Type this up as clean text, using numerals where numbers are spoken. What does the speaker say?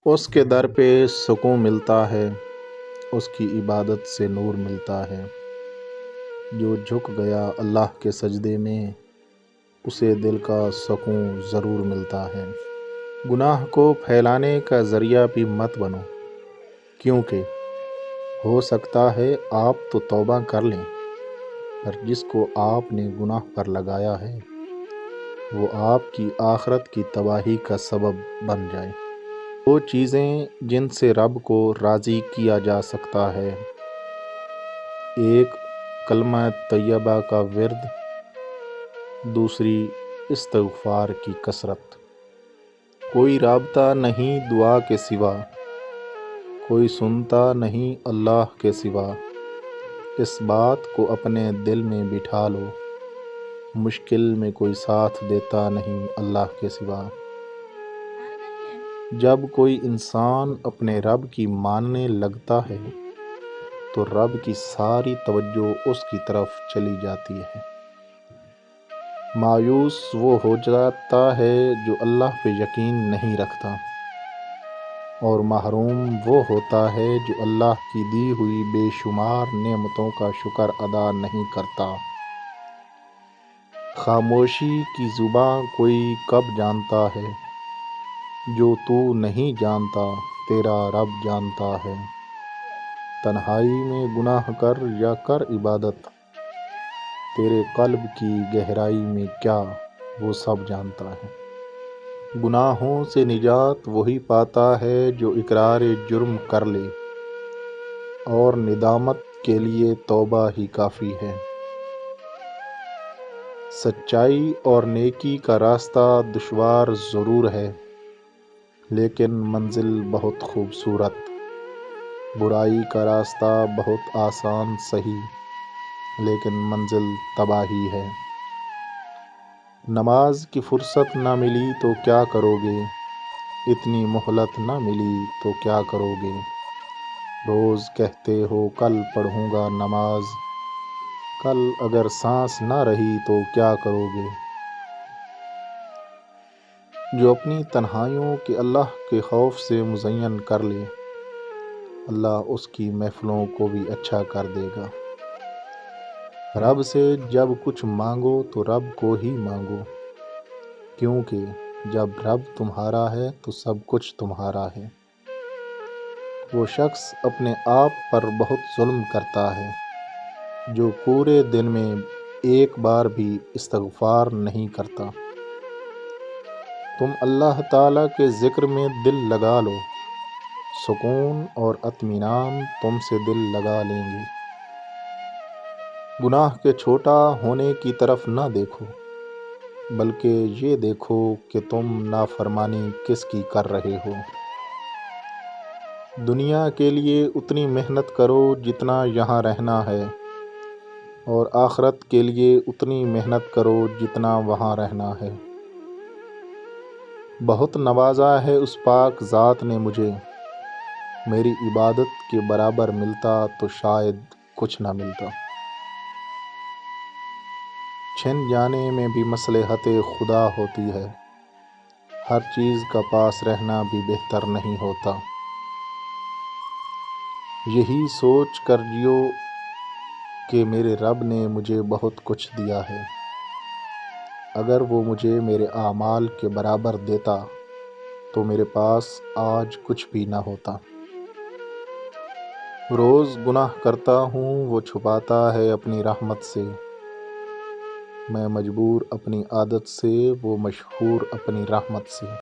اس کے در پہ سکون ملتا ہے، اس کی عبادت سے نور ملتا ہے۔ جو جھک گیا اللہ کے سجدے میں، اسے دل کا سکون ضرور ملتا ہے۔ گناہ کو پھیلانے کا ذریعہ بھی مت بنو، کیونکہ ہو سکتا ہے آپ تو توبہ کر لیں، پر جس کو آپ نے گناہ پر لگایا ہے وہ آپ کی آخرت کی تباہی کا سبب بن جائے۔ دو چیزیں جن سے رب کو راضی کیا جا سکتا ہے، ایک کلمہ طیبہ کا ورد، دوسری استغفار کی کثرت۔ کوئی رابطہ نہیں دعا کے سوا، کوئی سنتا نہیں اللہ کے سوا۔ اس بات کو اپنے دل میں بٹھا لو، مشکل میں کوئی ساتھ دیتا نہیں اللہ کے سوا۔ جب کوئی انسان اپنے رب کی ماننے لگتا ہے تو رب کی ساری توجہ اس کی طرف چلی جاتی ہے۔ مایوس وہ ہو جاتا ہے جو اللہ پہ یقین نہیں رکھتا، اور محروم وہ ہوتا ہے جو اللہ کی دی ہوئی بے شمار نعمتوں کا شکر ادا نہیں کرتا۔ خاموشی کی زبان کوئی کب جانتا ہے، جو تو نہیں جانتا تیرا رب جانتا ہے۔ تنہائی میں گناہ کر یا کر عبادت، تیرے قلب کی گہرائی میں کیا وہ سب جانتا ہے۔ گناہوں سے نجات وہی پاتا ہے جو اقرار جرم کر لے، اور ندامت کے لیے توبہ ہی کافی ہے۔ سچائی اور نیکی کا راستہ دشوار ضرور ہے، لیکن منزل بہت خوبصورت۔ برائی کا راستہ بہت آسان سہی، لیکن منزل تباہی ہے۔ نماز کی فرصت نہ ملی تو کیا کرو گے، اتنی مہلت نہ ملی تو کیا کرو گے۔ روز کہتے ہو کل پڑھوں گا نماز، کل اگر سانس نہ رہی تو کیا کرو گے۔ جو اپنی تنہائیوں کے اللہ کے خوف سے مزین کر لے، اللہ اس کی محفلوں کو بھی اچھا کر دے گا۔ رب سے جب کچھ مانگو تو رب کو ہی مانگو، کیونکہ جب رب تمہارا ہے تو سب کچھ تمہارا ہے۔ وہ شخص اپنے آپ پر بہت ظلم کرتا ہے جو پورے دن میں ایک بار بھی استغفار نہیں کرتا۔ تم اللہ تعالیٰ کے ذکر میں دل لگا لو، سکون اور اطمینان تم سے دل لگا لیں گے۔ گناہ کے چھوٹا ہونے کی طرف نہ دیکھو، بلکہ یہ دیکھو کہ تم نافرمانی کس کی کر رہے ہو۔ دنیا کے لیے اتنی محنت کرو جتنا یہاں رہنا ہے، اور آخرت کے لیے اتنی محنت کرو جتنا وہاں رہنا ہے۔ بہت نوازا ہے اس پاک ذات نے مجھے، میری عبادت کے برابر ملتا تو شاید کچھ نہ ملتا۔ چھن جانے میں بھی مصلحت خدا ہوتی ہے، ہر چیز کا پاس رہنا بھی بہتر نہیں ہوتا۔ یہی سوچ کر جیو کہ میرے رب نے مجھے بہت کچھ دیا ہے، اگر وہ مجھے میرے اعمال کے برابر دیتا تو میرے پاس آج کچھ بھی نہ ہوتا۔ روز گناہ کرتا ہوں وہ چھپاتا ہے اپنی رحمت سے، میں مجبور اپنی عادت سے وہ مشہور اپنی رحمت سے۔